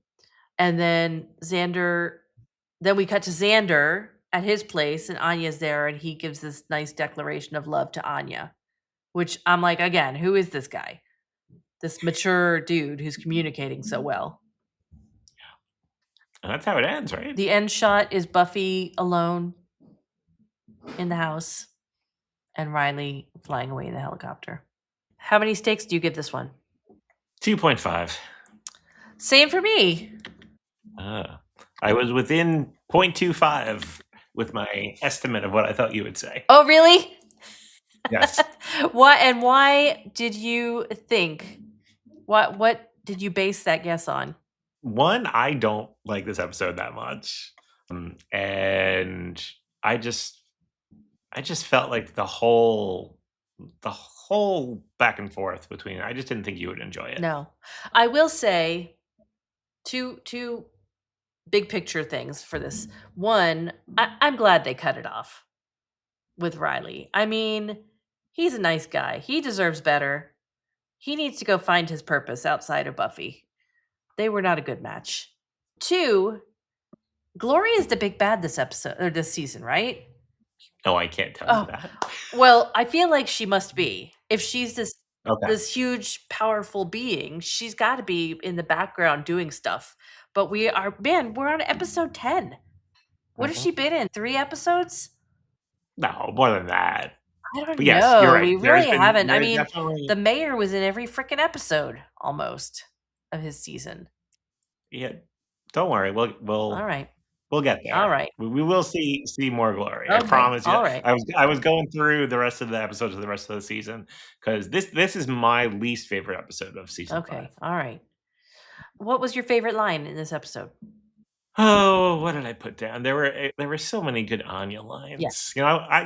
And then we cut to Xander at his place, and Anya's there, and he gives this nice declaration of love to Anya, which I'm like, again, who is this guy? This mature dude who's communicating so well. And that's how it ends, right? The end shot is Buffy alone in the house and Riley flying away in the helicopter. How many stakes do you give this one? 2.5. Same for me. Ah, I was within 0.25 with my estimate of what I thought you would say. Oh, really? Yes. Why did you think? What did you base that guess on? One, I don't like this episode that much. And I just I just felt like the whole back and forth between I just didn't think you would enjoy it. No. I will say two big picture things for this. One, I'm glad they cut it off with Riley. I mean, he's a nice guy. He deserves better. He needs to go find his purpose outside of Buffy. They were not a good match. Two, Gloria is the big bad this episode or this season, right? No, I can't tell you Oh, that. well, I feel like she must be. If she's Okay. this huge, powerful being, she's got to be in the background doing stuff. But we're on episode 10. What has Mhm. she been in? 3 episodes? No, more than that. I don't But yes, you're know. right. We really haven't. I There's mean, definitely the mayor was in every freaking episode almost of his season. yeah, don't worry. All right. we'll get All there. right. We will see more glory. I Okay. promise you. All right. I was going through the rest of the episodes of the rest of the season because this is my least favorite episode of season 5. Okay. All right. What was your favorite line in this episode? Oh, what did I put down? There were so many good Anya Yeah. lines.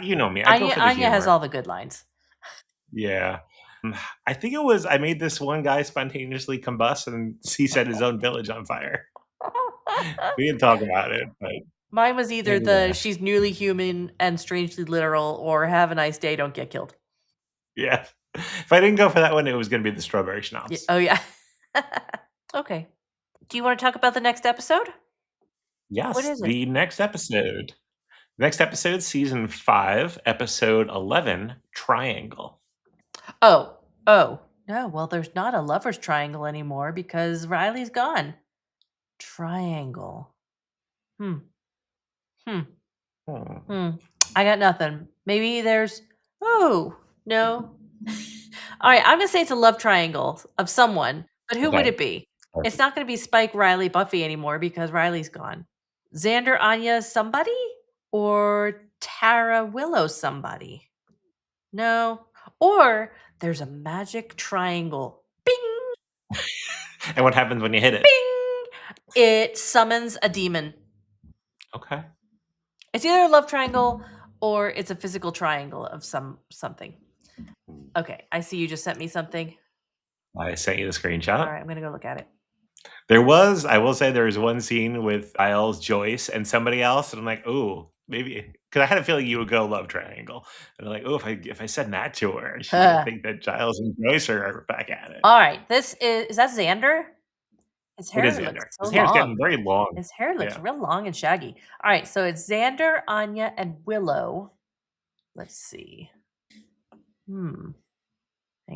You know me. I go for the Anya has humor. all the good lines. Yeah. I think it was I made this one guy spontaneously combust and he set his own village on fire. We didn't talk about it, but Mine was either the yeah. she's newly human and strangely literal or have a nice day, don't get killed. Yeah. If I didn't go for that one, it was gonna be the strawberry schnapps. Oh, yeah. Okay. Do you wanna talk about the next episode? What Yes, is it? the next episode. Next episode, season 5, episode 11, Triangle. Oh. Oh. No, well, there's not a lover's triangle anymore because Riley's gone. Triangle. Hmm. Hmm. Hmm. Hmm. I got nothing. Maybe there's oh, no. Alright, I'm gonna say it's a love triangle of someone, but who would Okay, it be? It's perfect. not gonna be Spike, Riley, Buffy anymore because Riley's gone. Xander, Anya, somebody? Or Tara, Willow, somebody? No. Or there's a magic triangle. Bing! And what happens when you hit it? Bing! It summons a demon. Okay. It's either a love triangle or it's a physical triangle of something. Hmm. Okay, I see you just sent me something. I sent you the All screenshot. right, I'm gonna go look at it. I will say there was one scene with Isles, Joyce, and somebody else, and I'm like, "Ooh, maybe," because I had a feeling you would go love triangle, and I'm like, "Oh, if I said that to her, she's gonna Huh. think that Giles and Joyce are back at it." All right, this is that Xander? His It is hair looks Xander. so His hair's getting long. very long. His hair looks Yeah. real long and shaggy. All right, so it's Xander, Anya, and Willow. Let's see. Hang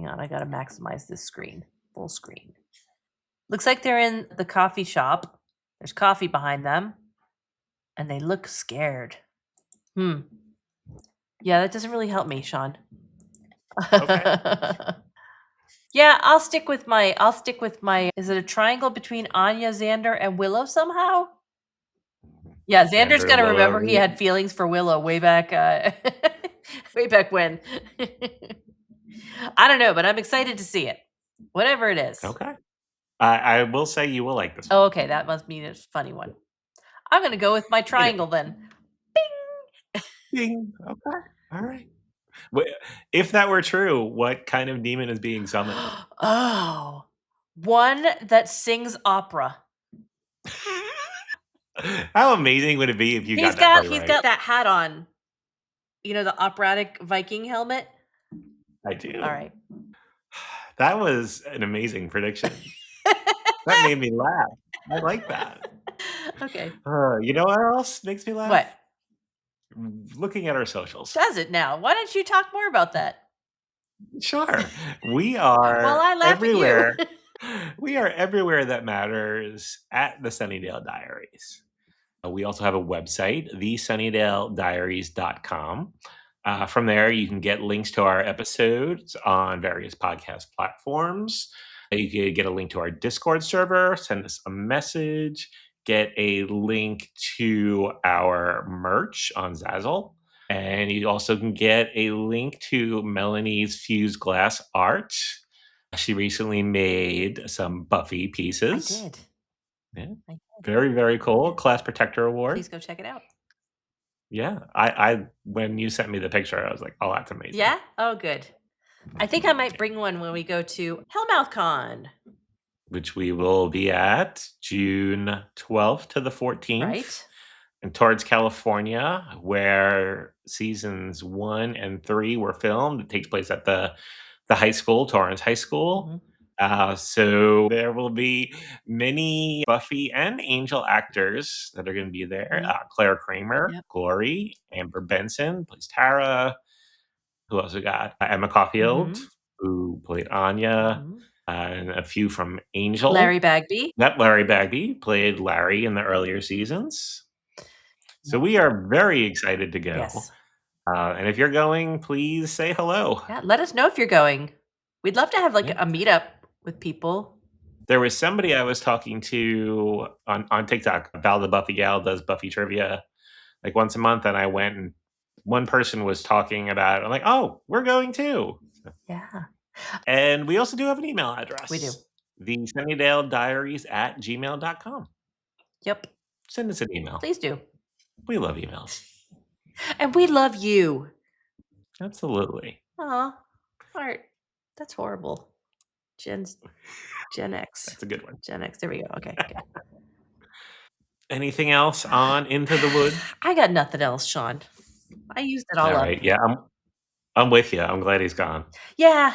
on, I gotta maximize this screen. Full screen. Looks like they're in the coffee shop. There's coffee behind them, and they look scared. Hmm. Yeah, that doesn't really help me, Sean. Okay. Yeah, I'll stick with my is it a triangle between Anya, Xander, and Willow somehow? Yeah, Xander's Xander, gonna Willow. remember he had feelings for Willow way back way back when. I don't know, but I'm excited to see it. Whatever it is. Okay. I will say you will like this Oh, one. okay, that must mean it's a funny one. I'm gonna go with my It is. triangle then. Ding. Okay. All right. Wh if that were true, what kind of demon is being summoned? Oh, one that sings opera. How amazing would it be if you He's got that got part he's right? got that hat on. You know, the operatic Viking helmet? I do. Alright. That was an amazing prediction. That made me laugh. I like that. Okay. You know what else makes me What? laugh? Looking at our socials. Does it now? Why don't you talk more about that? Sure. We While are I laugh at you. everywhere. We are everywhere that matters at the Sunnydale Diaries. We also have a website, thesunnydalediaries.com. From there, you can get links to our episodes on various podcast platforms. You could get a link to our Discord server, send us a message, get a link to our merch on Zazzle. And you also can get a link to Melanie's fused glass art. She recently made some Buffy I pieces. did. Yeah. I did. Very, very cool. Class Protector Award. Please go check it out. Yeah. I when you sent me the picture, I was like, "Oh, that's amazing." Yeah? Oh, good. I think I might bring one when we go to Hellmouth Con. Which we will be at June 12th to the 14th Right? in Torrance, California, where seasons 1 and 3 were filmed. It takes place at the high school, Torrance High School. Mhm. So there will be many Buffy and Angel actors that are gonna be there. Neat. Claire Kramer, Yep. Glory, Amber Benson plays Tara. Who else we got? Emma Caulfield, Mhm. who played Anya, Mhm. and a few from Larry Angel. Bagby. That Larry Bagby played Larry in the earlier seasons. So Yep. we are very excited to go. Yes. And if you're going, please say hello. Yeah, let us know if you're going. We'd love to have, like, Yeah. a meetup with people. There was somebody I was talking to on TikTok. Val the Buffy gal does Buffy trivia like once a month, and I went and one person was talking about it. I'm like, oh, we're going too. Yeah, And we also do have an email we do. address, the Sunnydale Diaries at gmail.com. Yep. Send us an email. Please do. We love emails. And we love you. Absolutely. Aw, Art. That's horrible. Gen's Gen X. That's a good one. Gen X. There we go. Okay, good. Anything else on Into the Woods? I got nothing else, Sean. I used it all All up. right. Yeah, I'm with you. I'm glad he's gone. Yeah,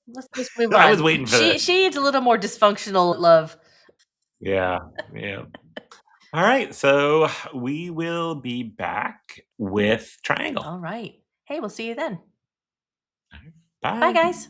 let's just move I on. was waiting for She this. needs a little more dysfunctional love. Yeah. Yeah. All right. So we will be back with Triangle. All right. Hey, we'll see you then. All right, Bye, bye. guys.